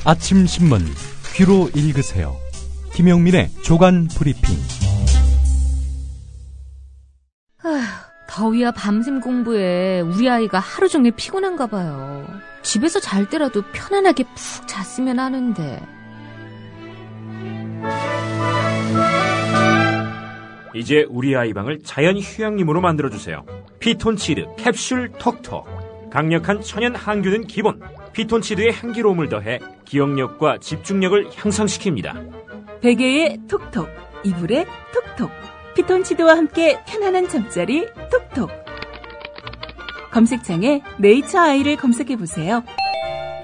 아침 신문 귀로 읽으세요. 김용민의 조간 브리핑. 아휴, 더위야 밤샘 공부에 우리 아이가 하루 종일 피곤한가 봐요. 집에서 잘 때라도 편안하게 푹 잤으면 하는데. 이제 우리 아이 방을 자연 휴양림으로 만들어주세요. 피톤치드 캡슐 톡톡. 강력한 천연 항균은 기본. 피톤치드의 향기로움을 더해 기억력과 집중력을 향상시킵니다. 베개에 톡톡, 이불에 톡톡. 피톤치드와 함께 편안한 잠자리 톡톡. 검색창에 네이처 아이를 검색해보세요.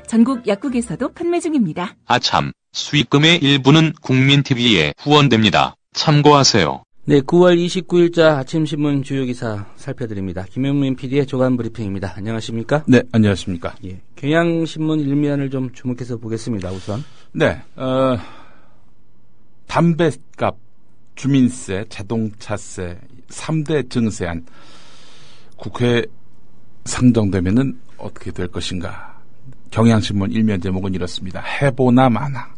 전국 약국에서도 판매 중입니다. 아참, 수익금의 일부는 국민TV에 후원됩니다. 참고하세요. 네, 9월 29일자 아침신문 주요 기사 살펴드립니다. 김용민 PD의 조간 브리핑입니다. 안녕하십니까? 네, 안녕하십니까? 예, 경향신문 일면을 좀 주목해서 보겠습니다. 우선. 네, 담배값, 주민세, 자동차세 3대 증세안 국회에 상정되면은 어떻게 될 것인가? 경향신문 일면 제목은 이렇습니다. 해보나 마나.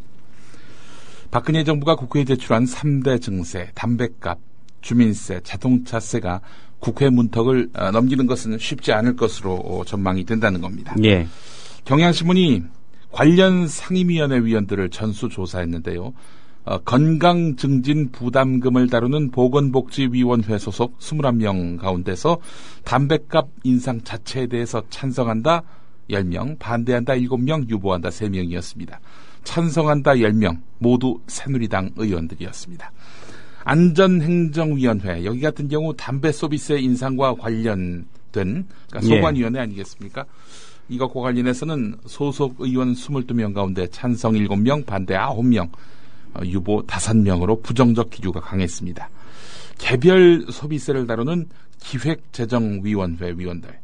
박근혜 정부가 국회에 제출한 3대 증세, 담배값, 주민세, 자동차세가 국회 문턱을 넘기는 것은 쉽지 않을 것으로 전망이 된다는 겁니다. 예. 경향신문이 관련 상임위원회 위원들을 전수조사했는데요. 건강증진 부담금을 다루는 보건복지위원회 소속 21명 가운데서 담배값 인상 자체에 대해서 찬성한다 10명, 반대한다 7명, 유보한다 3명이었습니다. 찬성한다 10명, 모두 새누리당 의원들이었습니다. 안전행정위원회, 여기 같은 경우 담배 소비세 인상과 관련된 그러니까 소관위원회 아니겠습니까? 이것과 관련해서는 소속 의원 22명 가운데 찬성 7명, 반대 9명, 유보 5명으로 부정적 기류가 강했습니다. 개별 소비세를 다루는 기획재정위원회 위원들,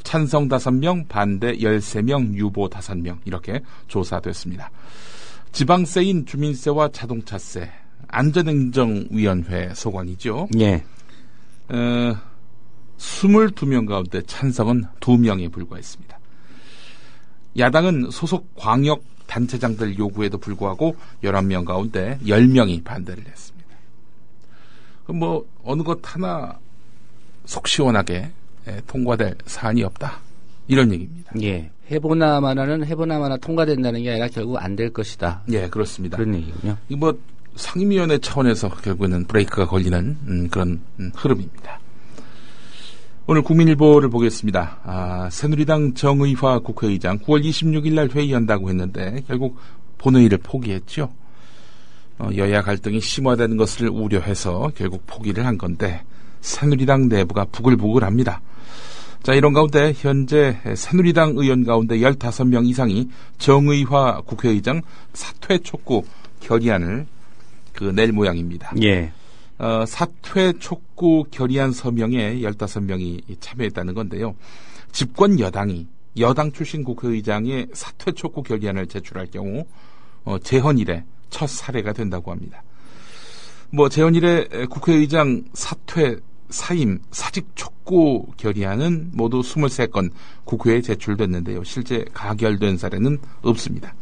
찬성 5명, 반대 13명, 유보 5명 이렇게 조사됐습니다. 지방세인 주민세와 자동차세, 안전행정위원회 소관이죠. 예. 22명 가운데 찬성은 2명에 불과했습니다. 야당은 소속 광역단체장들 요구에도 불구하고 11명 가운데 10명이 반대를 했습니다. 그럼 어느 것 하나 속 시원하게 통과될 사안이 없다. 이런 얘기입니다. 예. 해보나 마나는 해보나 마나 통과된다는 게 아니라 결국 안 될 것이다. 예, 그렇습니다. 그런 얘기군요. 이거 상임위원회 차원에서 결국에는 브레이크가 걸리는 그런 흐름입니다. 오늘 국민일보를 보겠습니다. 새누리당 정의화 국회의장 9월 26일 날 회의한다고 했는데 결국 본회의를 포기했죠. 여야 갈등이 심화되는 것을 우려해서 결국 포기를 한 건데 새누리당 내부가 부글부글합니다. 자, 이런 가운데 현재 새누리당 의원 가운데 15명 이상이 정의화 국회의장 사퇴 촉구 결의안을 낼 모양입니다. 예. 사퇴 촉구 결의안 서명에 15명이 참여했다는 건데요. 집권 여당이 여당 출신 국회의장의 사퇴 촉구 결의안을 제출할 경우 재헌 이래 첫 사례가 된다고 합니다. 재헌 이래 국회의장 사퇴 사임, 사직 촉구 결의안은 모두 23건 국회에 제출됐는데요. 실제 가결된 사례는 없습니다.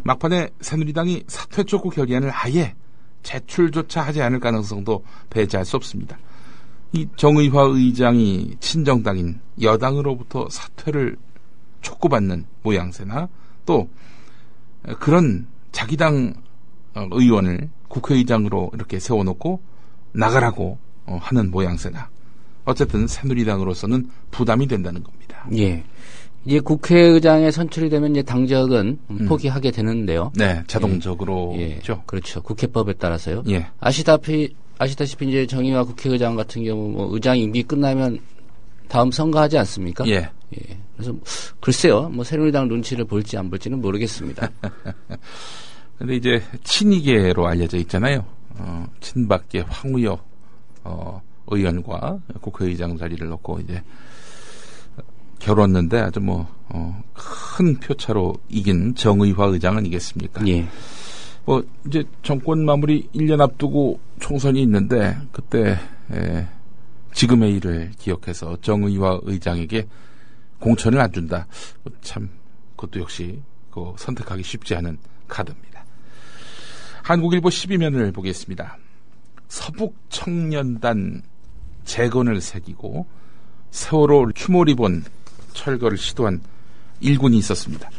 막판에 새누리당이 사퇴 촉구 결의안을 아예 제출조차 하지 않을 가능성도 배제할 수 없습니다. 이 정의화 의장이 친정당인 여당으로부터 사퇴를 촉구받는 모양새나 또 그런 자기 당 의원을 국회의장으로 이렇게 세워놓고 나가라고 하는 모양새나 어쨌든 새누리당으로서는 부담이 된다는 겁니다. 예. 이제 국회의장에 선출이 되면 이제 당적은 포기하게 되는데요. 네, 자동적으로. 예. 그렇죠. 국회법에 따라서요. 예. 아시다시피 이제 정의화 국회의장 같은 경우 의장 임기 끝나면 다음 선거하지 않습니까? 예. 예. 그래서 글쎄요, 새누리당 눈치를 볼지 안 볼지는 모르겠습니다. 근데 이제 친이계로 알려져 있잖아요. 친박계 황우여 의원과 국회의장 자리를 놓고 이제 겨뤘는데 아주 큰 표차로 이긴 정의화 의장 아니겠습니까? 예. 이제 정권 마무리 1년 앞두고 총선이 있는데 그때 지금의 일을 기억해서 정의화 의장에게 공천을 안 준다. 참 그것도 역시 선택하기 쉽지 않은 카드입니다. 한국일보 12면을 보겠습니다. 서북청년단 재건을 새기고 세월호 추모 리본 철거를 시도한 일군이 있었습니다.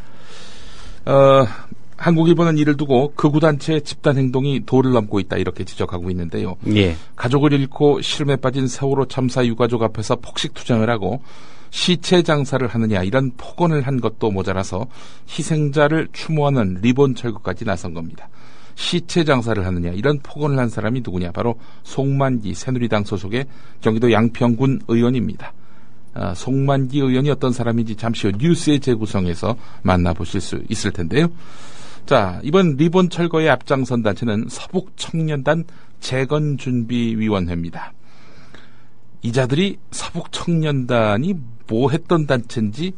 한국일보는 이를 두고 극우단체의 집단행동이 도를 넘고 있다 이렇게 지적하고 있는데요. 예. 가족을 잃고 시름에 빠진 세월호 참사 유가족 앞에서 폭식 투쟁을 하고 시체 장사를 하느냐 이런 폭언을 한 것도 모자라서 희생자를 추모하는 리본 철거까지 나선 겁니다. 시체 장사를 하느냐 이런 폭언을 한 사람이 누구냐, 바로 송만기 새누리당 소속의 경기도 양평군 의원입니다. 송만기 의원이 어떤 사람인지 잠시 후 뉴스의 재구성에서 만나보실 수 있을 텐데요. 자, 이번 리본 철거에 앞장선 단체는 서북청년단 재건준비위원회입니다. 이자들이 서북청년단이 뭐 했던 단체인지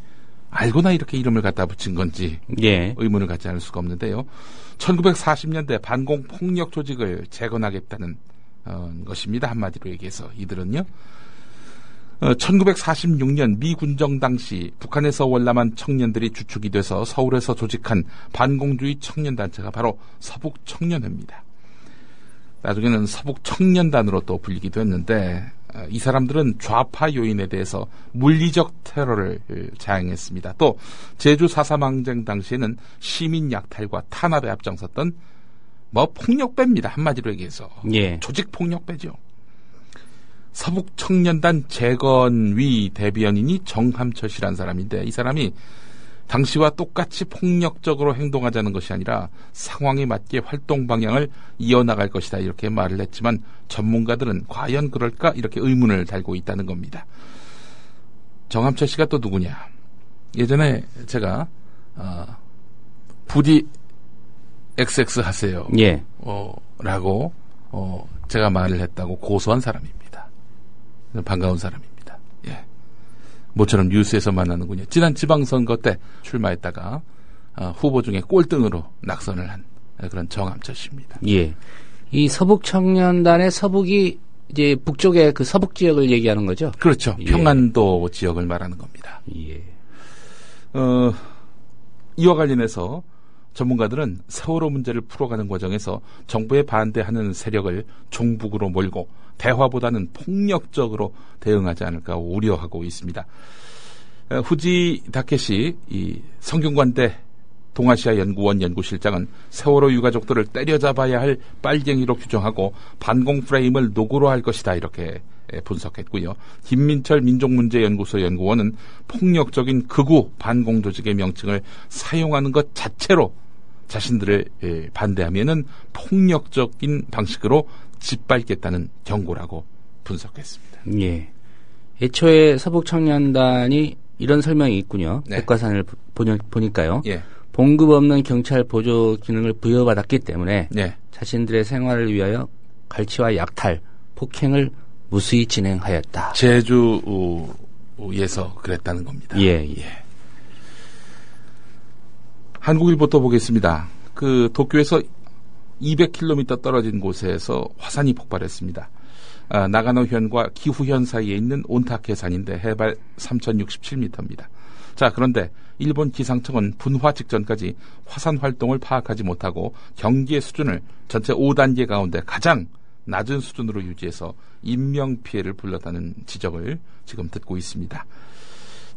알고나 이렇게 이름을 갖다 붙인 건지 예. 의문을 갖지 않을 수가 없는데요. 1940년대 반공폭력 조직을 재건하겠다는 것입니다. 한마디로 얘기해서 이들은요. 1946년 미 군정 당시 북한에서 월남한 청년들이 주축이 돼서 서울에서 조직한 반공주의 청년단체가 바로 서북청년회입니다. 나중에는 서북청년단으로 또 불리기도 했는데 이 사람들은 좌파 요인에 대해서 물리적 테러를 자행했습니다. 또 제주 4.3 항쟁 당시에는 시민 약탈과 탄압에 앞장섰던 폭력배입니다. 한마디로 얘기해서. 예. 조직 폭력배죠. 서북청년단 재건위 대변인이 정함철 씨라는 사람인데 이 사람이 당시와 똑같이 폭력적으로 행동하자는 것이 아니라 상황에 맞게 활동 방향을 이어나갈 것이다 이렇게 말을 했지만 전문가들은 과연 그럴까 이렇게 의문을 달고 있다는 겁니다. 정함철 씨가 또 누구냐? 예전에 제가 부디 XX 하세요. 예. 라고 제가 말을 했다고 고소한 사람입니다. 반가운 사람입니다. 예. 모처럼 뉴스에서 만나는군요. 지난 지방선거 때 출마했다가 후보 중에 꼴등으로 낙선을 한 그런 정함철 씨입니다. 예. 이 서북청년단의 서북이 이제 북쪽의 그 서북 지역을 얘기하는 거죠? 그렇죠. 예. 평안도 지역을 말하는 겁니다. 예. 이와 관련해서 전문가들은 세월호 문제를 풀어가는 과정에서 정부에 반대하는 세력을 종북으로 몰고 대화보다는 폭력적으로 대응하지 않을까 우려하고 있습니다. 후지 다케시 이 성균관대 동아시아 연구원 연구실장은 세월호 유가족들을 때려잡아야 할 빨갱이로 규정하고 반공 프레임을 노고로 할 것이다 이렇게 분석했고요. 김민철 민족문제연구소 연구원은 폭력적인 극우 반공 조직의 명칭을 사용하는 것 자체로 자신들을 반대하면은 폭력적인 방식으로 짓밟겠다는 경고라고 분석했습니다. 예. 애초에 서북청년단이 이런 설명이 있군요. 네. 백과사를 보니까요. 예. 봉급 없는 경찰 보조 기능을 부여받았기 때문에 네. 자신들의 생활을 위하여 갈취와 약탈, 폭행을 무수히 진행하였다. 제주에서 그랬다는 겁니다. 예. 한국일보 또 보겠습니다. 그 도쿄에서 200km 떨어진 곳에서 화산이 폭발했습니다. 나가노현과 기후현 사이에 있는 온타케산인데 해발 3067m입니다. 자, 그런데 일본 기상청은 분화 직전까지 화산 활동을 파악하지 못하고 경계 수준을 전체 5단계 가운데 가장 낮은 수준으로 유지해서 인명피해를 불렀다는 지적을 지금 듣고 있습니다.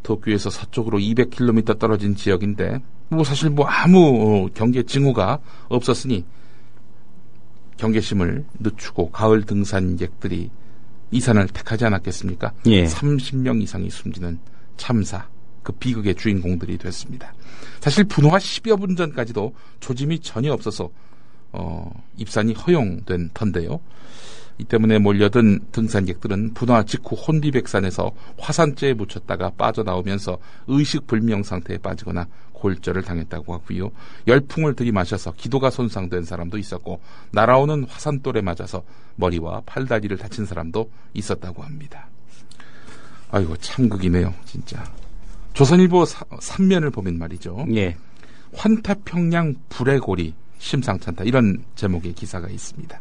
도쿄에서 서쪽으로 200km 떨어진 지역인데 사실 아무 경계 징후가 없었으니 경계심을 늦추고 가을 등산객들이 이 산을 택하지 않았겠습니까? 예. 30명 이상이 숨지는 참사, 그 비극의 주인공들이 됐습니다. 사실 분화 10여 분 전까지도 조짐이 전혀 없어서 입산이 허용된 터인데요. 이 때문에 몰려든 등산객들은 분화 직후 혼비백산에서 화산재에 묻혔다가 빠져나오면서 의식불명 상태에 빠지거나 골절을 당했다고 하고요. 열풍을 들이마셔서 기도가 손상된 사람도 있었고 날아오는 화산돌에 맞아서 머리와 팔다리를 다친 사람도 있었다고 합니다. 아이고 참 극이네요 진짜. 조선일보 3면을 보면 말이죠. 예. 환타평양 불의 고리 심상찮다 이런 제목의 기사가 있습니다.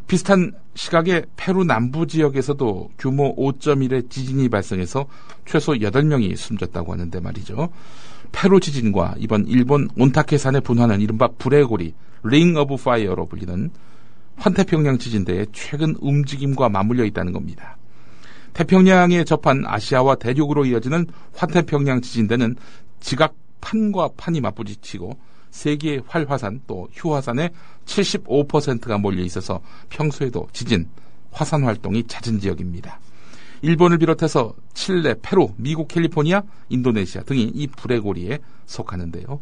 비슷한 시각에 페루 남부 지역에서도 규모 5.1의 지진이 발생해서 최소 8명이 숨졌다고 하는데 말이죠. 페루 지진과 이번 일본 온타케산에 분화하는 이른바 불의 고리, 링 오브 파이어로 불리는 환태평양 지진대의 최근 움직임과 맞물려 있다는 겁니다. 태평양에 접한 아시아와 대륙으로 이어지는 환태평양 지진대는 지각 판과 판이 맞부딪히고 세계의 활화산 또 휴화산의 75%가 몰려 있어서 평소에도 지진, 화산 활동이 잦은 지역입니다. 일본을 비롯해서 칠레, 페루, 미국, 캘리포니아, 인도네시아 등이 이 불의 고리에 속하는데요.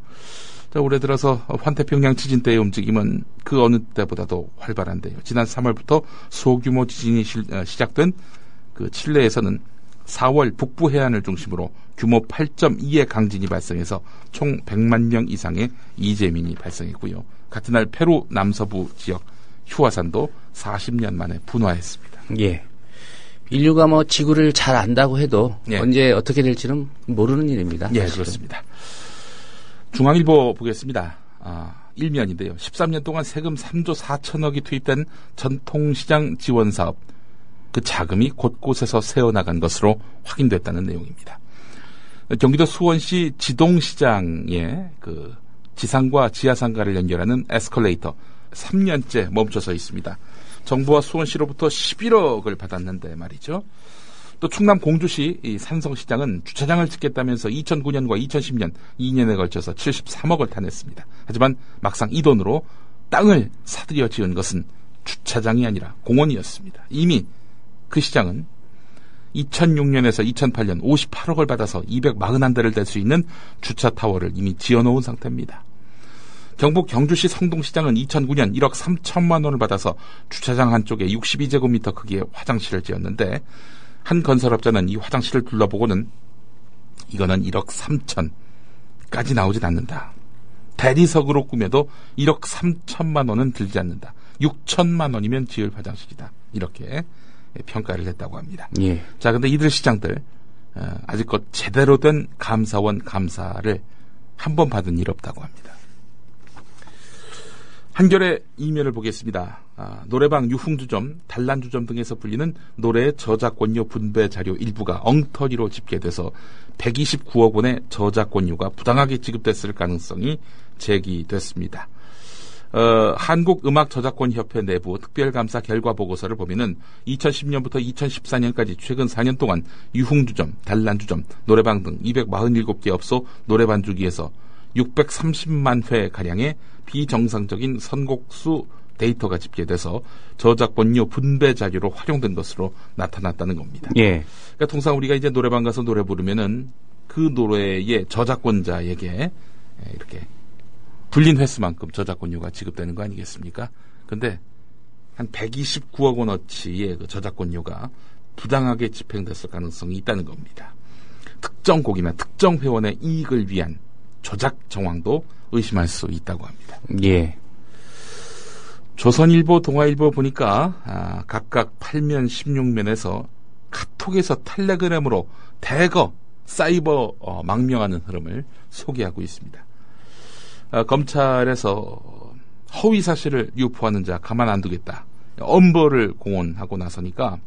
자, 올해 들어서 환태평양 지진대의 움직임은 그 어느 때보다도 활발한데요. 지난 3월부터 소규모 지진이 시작된 그 칠레에서는 4월 북부 해안을 중심으로 규모 8.2의 강진이 발생해서 총 100만 명 이상의 이재민이 발생했고요. 같은 날 페루 남서부 지역 휴화산도 40년 만에 분화했습니다. 예. 인류가 뭐 지구를 잘 안다고 해도 예. 언제 어떻게 될지는 모르는 일입니다. 예, 사실은. 그렇습니다. 중앙일보 보겠습니다. 일면인데요. 13년 동안 세금 3조 4천억이 투입된 전통시장 지원사업, 그 자금이 곳곳에서 새어나간 것으로 확인됐다는 내용입니다. 경기도 수원시 지동시장에 그 지상과 지하상가를 연결하는 에스컬레이터 3년째 멈춰서 있습니다. 정부와 수원시로부터 11억을 받았는데 말이죠. 또 충남 공주시 이 산성시장은 주차장을 짓겠다면서 2009년과 2010년 2년에 걸쳐서 73억을 타냈습니다. 하지만 막상 이 돈으로 땅을 사들여 지은 것은 주차장이 아니라 공원이었습니다. 이미 그 시장은 2006년에서 2008년 58억을 받아서 241대를 댈 수 있는 주차타워를 이미 지어놓은 상태입니다. 경북 경주시 성동시장은 2009년 1억 3천만 원을 받아서 주차장 한쪽에 62제곱미터 크기의 화장실을 지었는데 한 건설업자는 이 화장실을 둘러보고는 이거는 1억 3천까지 나오진 않는다. 대리석으로 꾸며도 1억 3천만 원은 들지 않는다. 6천만 원이면 지을 화장실이다. 이렇게 평가를 했다고 합니다. 예. 자, 근데 이들 시장들 아직껏 제대로 된 감사원 감사를 한 번 받은 일 없다고 합니다. 한겨레 이면을 보겠습니다. 노래방 유흥주점, 단란주점 등에서 불리는 노래의 저작권료 분배 자료 일부가 엉터리로 집계돼서 129억 원의 저작권료가 부당하게 지급됐을 가능성이 제기됐습니다. 한국음악저작권협회 내부 특별감사 결과 보고서를 보면은 2010년부터 2014년까지 최근 4년 동안 유흥주점, 단란주점, 노래방 등 247개 업소 노래반주기에서 630만 회 가량의 비정상적인 선곡수 데이터가 집계돼서 저작권료 분배 자료로 활용된 것으로 나타났다는 겁니다. 예. 그러니까 통상 우리가 이제 노래방 가서 노래 부르면은 그 노래의 저작권자에게 이렇게 불린 횟수만큼 저작권료가 지급되는 거 아니겠습니까? 근데 한 129억 원어치의 그 저작권료가 부당하게 집행됐을 가능성이 있다는 겁니다. 특정 곡이나 특정 회원의 이익을 위한 조작 정황도 의심할 수 있다고 합니다. 예. 조선일보, 동아일보 보니까 각각 8면 16면에서 카톡에서 텔레그램으로 대거 사이버 망명하는 흐름을 소개하고 있습니다. 검찰에서 허위 사실을 유포하는 자 가만 안 두겠다. 엄벌을 공언하고 나서니까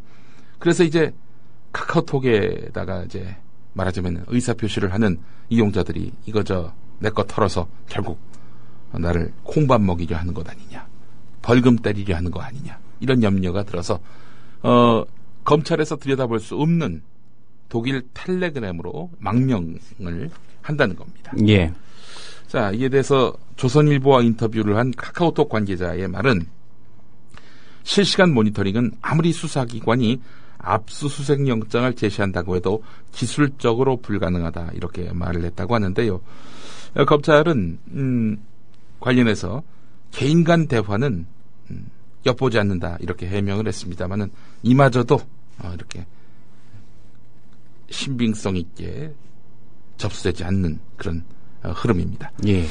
그래서 이제 카카오톡에다가 이제 말하자면 의사표시를 하는 이용자들이 이거 내 거 털어서 결국 나를 콩밥 먹이려 하는 것 아니냐. 벌금 때리려 하는 거 아니냐. 이런 염려가 들어서 검찰에서 들여다볼 수 없는 독일 텔레그램으로 망명을 한다는 겁니다. 예. 자, 이에 대해서 조선일보와 인터뷰를 한 카카오톡 관계자의 말은 실시간 모니터링은 아무리 수사기관이 압수수색 영장을 제시한다고 해도 기술적으로 불가능하다 이렇게 말을 했다고 하는데요. 검찰은 관련해서 개인 간 대화는 엿보지 않는다 이렇게 해명을 했습니다만은 이마저도 이렇게 신빙성 있게 접수되지 않는 그런 흐름입니다. 예.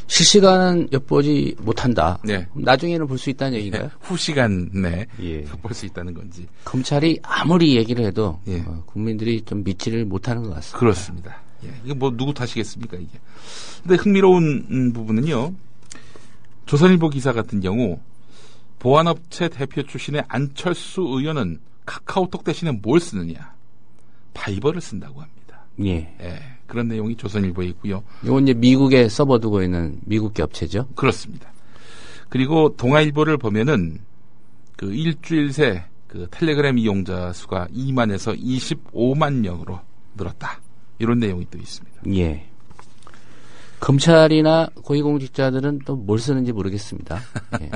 실시간은 엿보지 못한다. 네. 나중에는 볼 수 있다는 얘기인가요? 네. 후시간에 예. 볼 수 있다는 건지. 검찰이 아무리 얘기를 해도 예. 국민들이 좀 믿지를 못하는 것 같습니다. 그렇습니다. 예. 이게 뭐 누구 탓이겠습니까 이게. 근데 흥미로운 부분은요. 조선일보 기사 같은 경우 보안업체 대표 출신의 안철수 의원은 카카오톡 대신에 뭘 쓰느냐? 바이버를 쓴다고 합니다. 예. 예, 그런 내용이 조선일보에 있고요. 이건 이제 미국에 서버 두고 있는 미국계 업체죠. 그렇습니다. 그리고 동아일보를 보면은 그 일주일 새 그 텔레그램 이용자 수가 2만에서 25만 명으로 늘었다. 이런 내용이 또 있습니다. 예. 검찰이나 고위공직자들은 또 뭘 쓰는지 모르겠습니다. 예.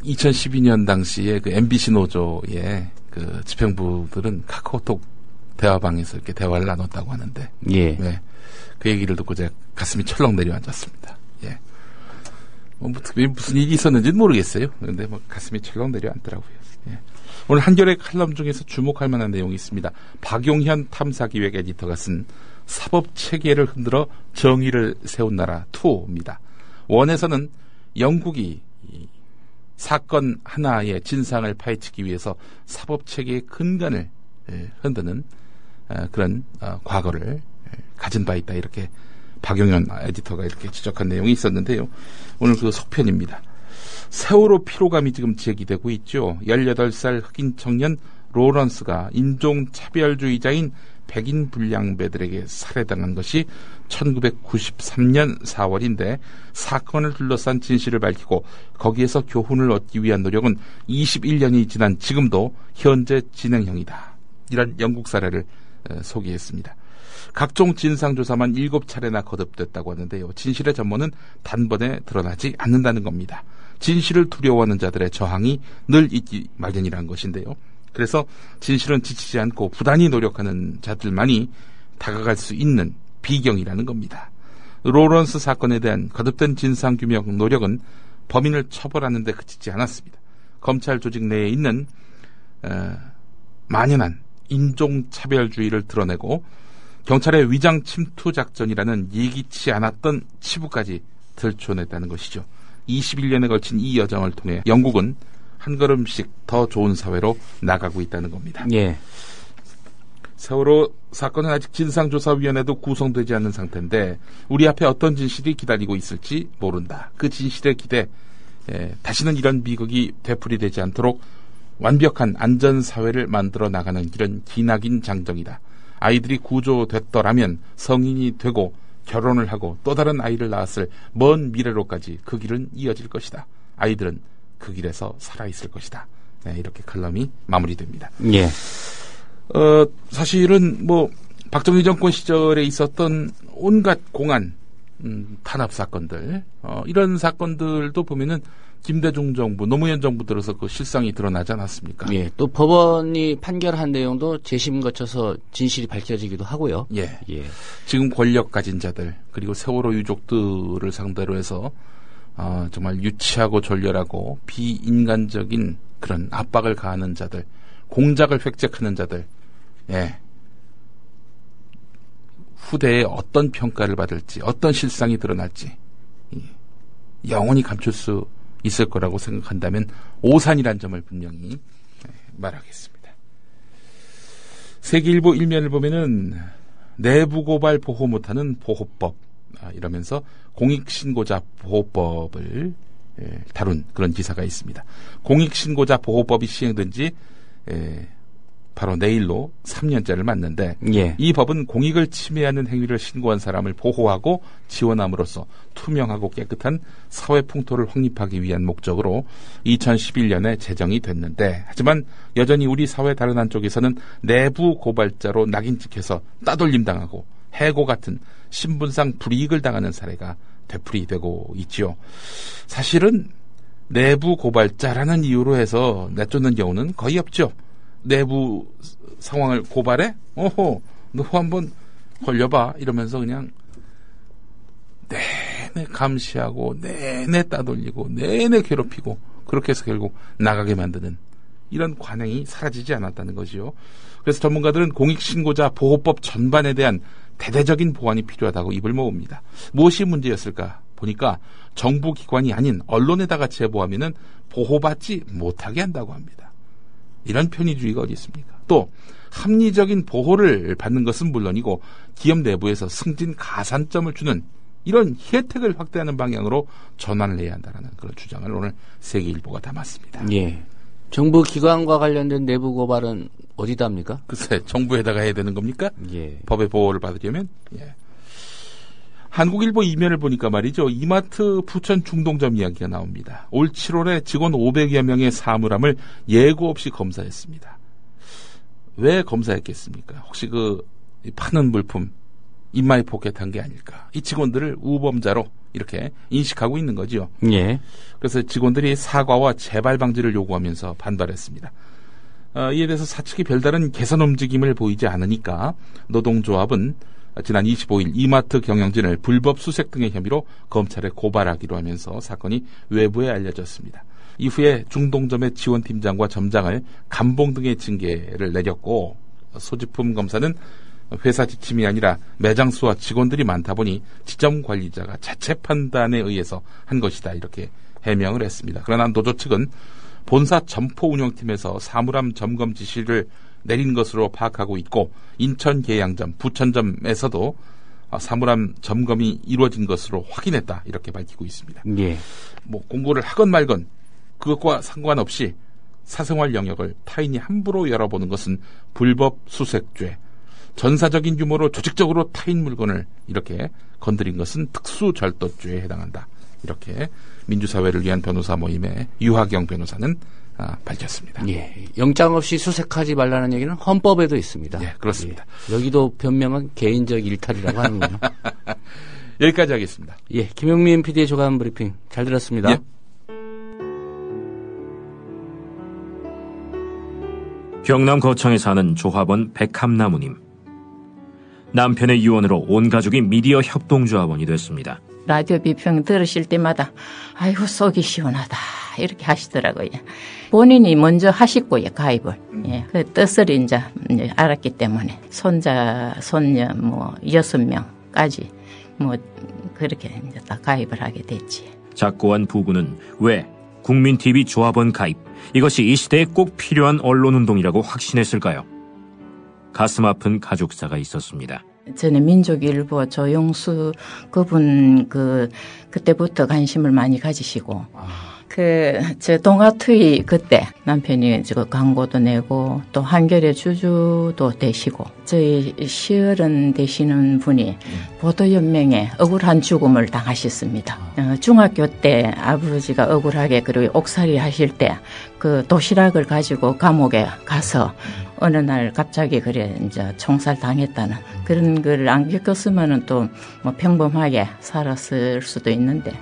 2012년 당시에 그 MBC 노조의 그 집행부들은 카카오톡 대화방에서 이렇게 대화를 나눴다고 하는데, 예. 네, 그 얘기를 듣고 제가 가슴이 철렁 내려앉았습니다. 예. 무슨 일이 있었는지는 모르겠어요. 그런데 뭐 가슴이 철렁 내려앉더라고요. 예. 오늘 한겨레 칼럼 중에서 주목할 만한 내용이 있습니다. 박용현 탐사기획 에디터가 쓴 사법체계를 흔들어 정의를 세운 나라 2입니다. 원에서는 영국이 사건 하나의 진상을 파헤치기 위해서 사법체계의 근간을 흔드는 그런 과거를 가진 바 있다. 이렇게 박용현 에디터가 이렇게 지적한 내용이 있었는데요. 오늘 그 속편입니다. 세월호 피로감이 지금 제기되고 있죠. 18살 흑인 청년 로런스가 인종차별주의자인 백인 불량배들에게 살해당한 것이 1993년 4월인데 사건을 둘러싼 진실을 밝히고 거기에서 교훈을 얻기 위한 노력은 21년이 지난 지금도 현재 진행형이다. 이런 영국 사례를 소개했습니다. 각종 진상조사만 7차례나 거듭됐다고 하는데요. 진실의 전모는 단번에 드러나지 않는다는 겁니다. 진실을 두려워하는 자들의 저항이 늘 있기 마련이라는 것인데요. 그래서 진실은 지치지 않고 부단히 노력하는 자들만이 다가갈 수 있는 비경이라는 겁니다. 로런스 사건에 대한 거듭된 진상규명 노력은 범인을 처벌하는 데 그치지 않았습니다. 검찰 조직 내에 있는 만연한 인종차별주의를 드러내고 경찰의 위장 침투 작전이라는 예기치 않았던 치부까지 들춰냈다는 것이죠. 21년에 걸친 이 여정을 통해 영국은 한 걸음씩 더 좋은 사회로 나가고 있다는 겁니다. 예. 세월호 사건은 아직 진상조사위원회도 구성되지 않은 상태인데 우리 앞에 어떤 진실이 기다리고 있을지 모른다. 그 진실의 기대, 다시는 이런 비극이 되풀이되지 않도록 완벽한 안전사회를 만들어 나가는 이런 기나긴 장정이다. 아이들이 구조됐더라면 성인이 되고 결혼을 하고 또 다른 아이를 낳았을 먼 미래로까지 그 길은 이어질 것이다. 아이들은 그 길에서 살아있을 것이다. 네, 이렇게 칼럼이 마무리됩니다. 예. 사실은 뭐 박정희 정권 시절에 있었던 온갖 공안 탄압 사건들, 이런 사건들도 보면은 김대중 정부, 노무현 정부 들어서 그 실상이 드러나지 않았습니까? 예. 또 법원이 판결한 내용도 재심 거쳐서 진실이 밝혀지기도 하고요. 예. 예. 지금 권력 가진 자들, 그리고 세월호 유족들을 상대로 해서 정말 유치하고 졸렬하고 비인간적인 그런 압박을 가하는 자들, 공작을 획책하는 자들, 예. 후대에 어떤 평가를 받을지, 어떤 실상이 드러날지, 영원히 감출 수 있을 거라고 생각한다면 오산이란 점을 분명히 말하겠습니다. 세계일보 일면을 보면은 내부 고발 보호 못하는 보호법, 이러면서 공익신고자 보호법을 다룬 그런 기사가 있습니다. 공익신고자 보호법이 시행된 지 바로 내일로 3년째를 맞는데, 예. 이 법은 공익을 침해하는 행위를 신고한 사람을 보호하고 지원함으로써 투명하고 깨끗한 사회 풍토를 확립하기 위한 목적으로 2011년에 제정이 됐는데, 하지만 여전히 우리 사회 다른 한쪽에서는 내부 고발자로 낙인 찍혀서 따돌림 당하고 해고 같은 신분상 불이익을 당하는 사례가 되풀이되고 있지요. 사실은 내부 고발자라는 이유로 해서 내쫓는 경우는 거의 없죠. 내부 상황을 고발해? 어허, 너 한번 걸려봐. 이러면서 그냥 내내 감시하고 내내 따돌리고 내내 괴롭히고 그렇게 해서 결국 나가게 만드는 이런 관행이 사라지지 않았다는 거지요. 그래서 전문가들은 공익신고자 보호법 전반에 대한 대대적인 보완이 필요하다고 입을 모읍니다. 무엇이 문제였을까 보니까 정부 기관이 아닌 언론에다가 제보하면은 보호받지 못하게 한다고 합니다. 이런 편의주의가 어디 있습니까? 또 합리적인 보호를 받는 것은 물론이고 기업 내부에서 승진 가산점을 주는 이런 혜택을 확대하는 방향으로 전환을 해야 한다는 그런 주장을 오늘 세계일보가 담았습니다. 예. 정부 기관과 관련된 내부 고발은 어디다 합니까? 글쎄, 정부에다가 해야 되는 겁니까? 예. 법의 보호를 받으려면? 예. 한국일보 이면을 보니까 말이죠. 이마트 부천 중동점 이야기가 나옵니다. 올 7월에 직원 500여 명의 사물함을 예고 없이 검사했습니다. 왜 검사했겠습니까? 혹시 파는 물품 인마이 포켓한 게 아닐까? 이 직원들을 우범자로 이렇게 인식하고 있는 거죠. 예. 그래서 직원들이 사과와 재발 방지를 요구하면서 반발했습니다. 이에 대해서 사측이 별다른 개선 움직임을 보이지 않으니까 노동조합은 지난 25일 이마트 경영진을 불법 수색 등의 혐의로 검찰에 고발하기로 하면서 사건이 외부에 알려졌습니다. 이후에 중동점의 지원팀장과 점장을 감봉 등의 징계를 내렸고 소지품 검사는 회사 지침이 아니라 매장 수와 직원들이 많다 보니 지점 관리자가 자체 판단에 의해서 한 것이다 이렇게 해명을 했습니다. 그러나 노조 측은 본사 점포 운영팀에서 사물함 점검 지시를 내린 것으로 파악하고 있고 인천 계양점, 부천점에서도 사물함 점검이 이루어진 것으로 확인했다 이렇게 밝히고 있습니다. 예. 공고를 하건 말건 그것과 상관없이 사생활 영역을 타인이 함부로 열어보는 것은 불법 수색죄, 전사적인 규모로 조직적으로 타인 물건을 이렇게 건드린 것은 특수절도죄에 해당한다. 이렇게 민주사회를 위한 변호사 모임의 유하경 변호사는 밝혔습니다. 예, 영장 없이 수색하지 말라는 얘기는 헌법에도 있습니다. 예, 그렇습니다. 예, 여기도 변명은 개인적 일탈이라고 하는군요. 여기까지 하겠습니다. 예, 김용민 PD의 조간 브리핑 잘 들었습니다. 예. 경남 거창에 사는 조합원 백함나무님. 남편의 유언으로 온 가족이 미디어 협동조합원이 됐습니다. 라디오 비평 들으실 때마다 아이고 속이 시원하다 이렇게 하시더라고요. 본인이 먼저 하셨고요, 가입을. 예, 그 뜻을 이제 알았기 때문에 손자, 손녀 6명까지 그렇게 이제 다 가입을 하게 됐지. 작고한 부부는 왜 국민TV 조합원 가입, 이것이 이 시대에 꼭 필요한 언론운동이라고 확신했을까요? 가슴 아픈 가족사가 있었습니다. 전에 민족일보 조용수 그분 그때부터 관심을 많이 가지시고 저 동아투이 그때 남편이 광고도 내고 또 한겨레 주주도 되시고 저희 시어른 되시는 분이 보도연맹에 억울한 죽음을 당하셨습니다. 중학교 때 아버지가 억울하게 그리고 옥살이 하실 때 그 도시락을 가지고 감옥에 가서 어느 날 갑자기 이제 총살 당했다는 그런 걸 안 겪었으면은 또 평범하게 살았을 수도 있는데.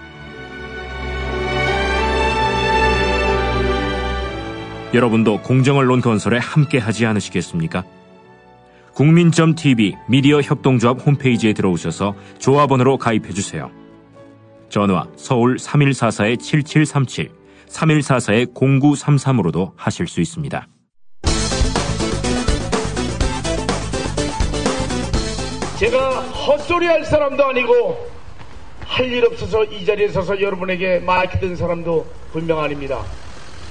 여러분도 공정언론 건설에 함께하지 않으시겠습니까? 국민.tv 미디어 협동조합 홈페이지에 들어오셔서 조합원으로 가입해주세요. 전화 서울 3144-7737, 3144-0933으로도 하실 수 있습니다. 제가 헛소리 할 사람도 아니고 할 일 없어서 이 자리에 서서 여러분에게 마이크 든 사람도 분명 아닙니다.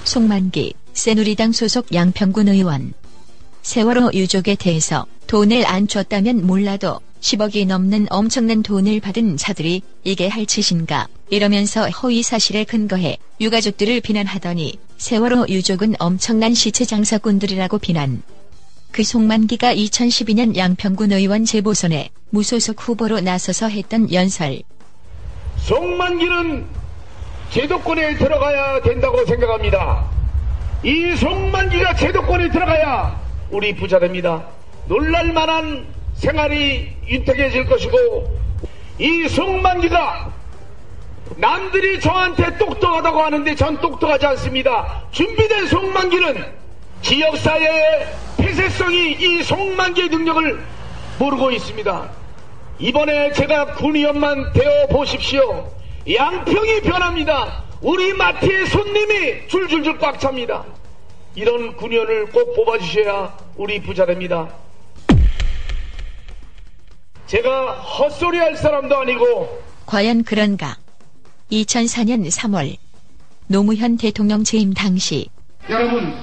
송만기 새누리당 소속 양평군 의원. 세월호 유족에 대해서 돈을 안 줬다면 몰라도 10억이 넘는 엄청난 돈을 받은 자들이 이게 할 짓인가 이러면서 허위 사실에 근거해 유가족들을 비난하더니 세월호 유족은 엄청난 시체 장사꾼들이라고 비난. 그 송만기가 2012년 양평군 의원 재보선에 무소속 후보로 나서서 했던 연설. 송만기는 제도권에 들어가야 된다고 생각합니다. 이 송만기가 제도권에 들어가야 우리 부자 됩니다. 놀랄만한 생활이 윤택해질 것이고, 이 송만기가 남들이 저한테 똑똑하다고 하는데 전 똑똑하지 않습니다. 준비된 송만기는 지역사회의 폐쇄성이 이 송만기의 능력을 모르고 있습니다. 이번에 제가 군의원만 되어 보십시오. 양평이 변합니다. 우리 마트에 손님이 줄줄줄 꽉 찹니다. 이런 군의원을 꼭 뽑아주셔야 우리 부자 됩니다. 제가 헛소리 할 사람도 아니고. 과연 그런가? 2004년 3월 노무현 대통령 재임 당시 여러분,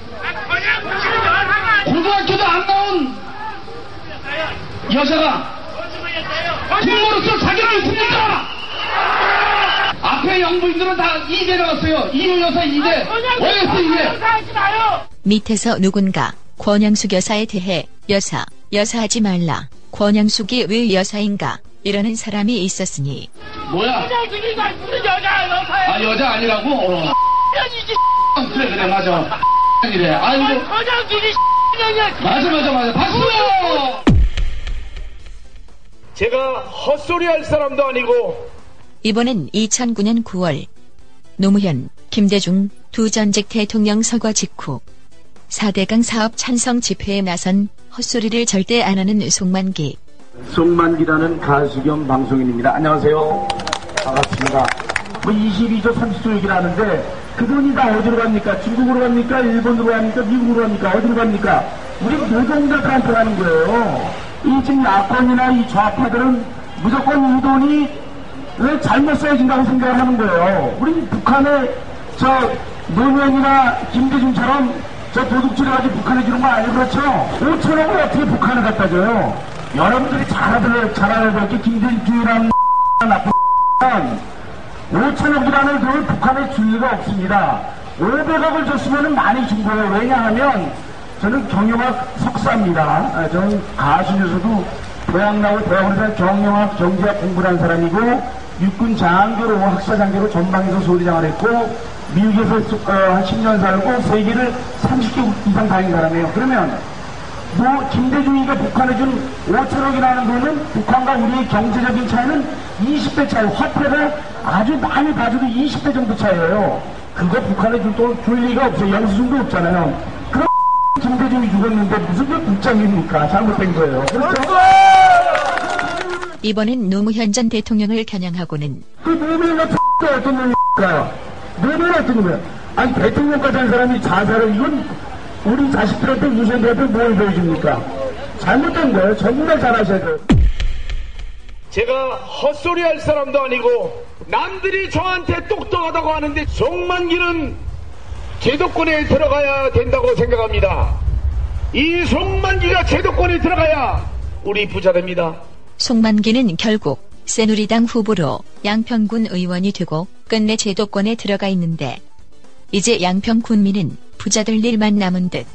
고등학교도 안 나온 여자가 부모로서 자격이 있습니까? 앞에 영부인들은 다 이제 나왔어요. 이유 여사 이제. 어렸어 이제. 밑에서 누군가 권양숙 여사에 대해 여사하지 말라. 권양숙이 왜 여사인가? 이러는 사람이 있었으니. 뭐야? 아 여자 아니라고? 그래 맞아. 이래. 아이고. 맞아. 박수요. 제가 헛소리 할 사람도 아니고. 이번엔 2009년 9월 노무현, 김대중 두 전직 대통령 서거 직후 4대강 사업 찬성 집회에 나선 헛소리를 절대 안 하는 송만기. 송만기라는 가수 겸 방송인입니다. 안녕하세요. 반갑습니다. 22조 30조 얘기를 하는데 그분이 다 어디로 갑니까? 중국으로 갑니까? 일본으로 갑니까? 미국으로 갑니까? 어디로 갑니까? 우리 노동자들한테 가는 거예요. 이 지금 야권이나 이 좌파들은 무조건 이 돈이 왜 잘못 써진다고 생각을 하는 거예요. 우리 북한에 저 노무현이나 김대중처럼 저 도둑질해가지고 북한에 주는 거 아니에요? 그렇죠? 5천억을 어떻게 북한에 갖다 줘요? 여러분들이 잘 알아야 될 게 김대중이라는 나쁜 5천억이라는 돈을 북한에 줄 리가 없습니다. 500억을 줬으면 많이 준 거예요. 왜냐하면 저는 경영학 석사입니다. 저는 가수에서도 대학 나오고 대학원에서 경영학, 경제학 공부를 한 사람이고 육군 장교로 학사 장교로 전방에서 소리장을 했고 미국에서 한 10년 살고 세계를 30개 이상 다닌 사람이에요. 그러면 뭐 김대중이가 북한에 준 5천억이라는 돈은 북한과 우리의 경제적인 차이는 20배 차이, 화폐를 아주 많이 봐줘도 20배 정도 차이예요. 그거 북한에 줄 돈 줄 리가 없어요. 영수증도 없잖아요. 그럼 김대중이 죽었는데 무슨 게 국장입니까? 잘못된 거예요. 그렇죠? 이번엔 노무현 전 대통령을 겨냥하고는 그 노무현 같은 어떤 놈일까요? 노무현 어떤 놈이야? 아니 대통령까지 한 사람이 자살을 이건 우리 자식들한테 유생들한테 뭘 보여줍니까? 잘못된 거예요. 정말 잘하셔야 돼요. 제가 헛소리 할 사람도 아니고 남들이 저한테 똑똑하다고 하는데 송만기는 제도권에 들어가야 된다고 생각합니다. 이 송만기가 제도권에 들어가야 우리 부자 됩니다. 송만기는 결국 새누리당 후보로 양평군 의원이 되고 끝내 제도권에 들어가 있는데 이제 양평 군민은 부자 될 일만 남은 듯.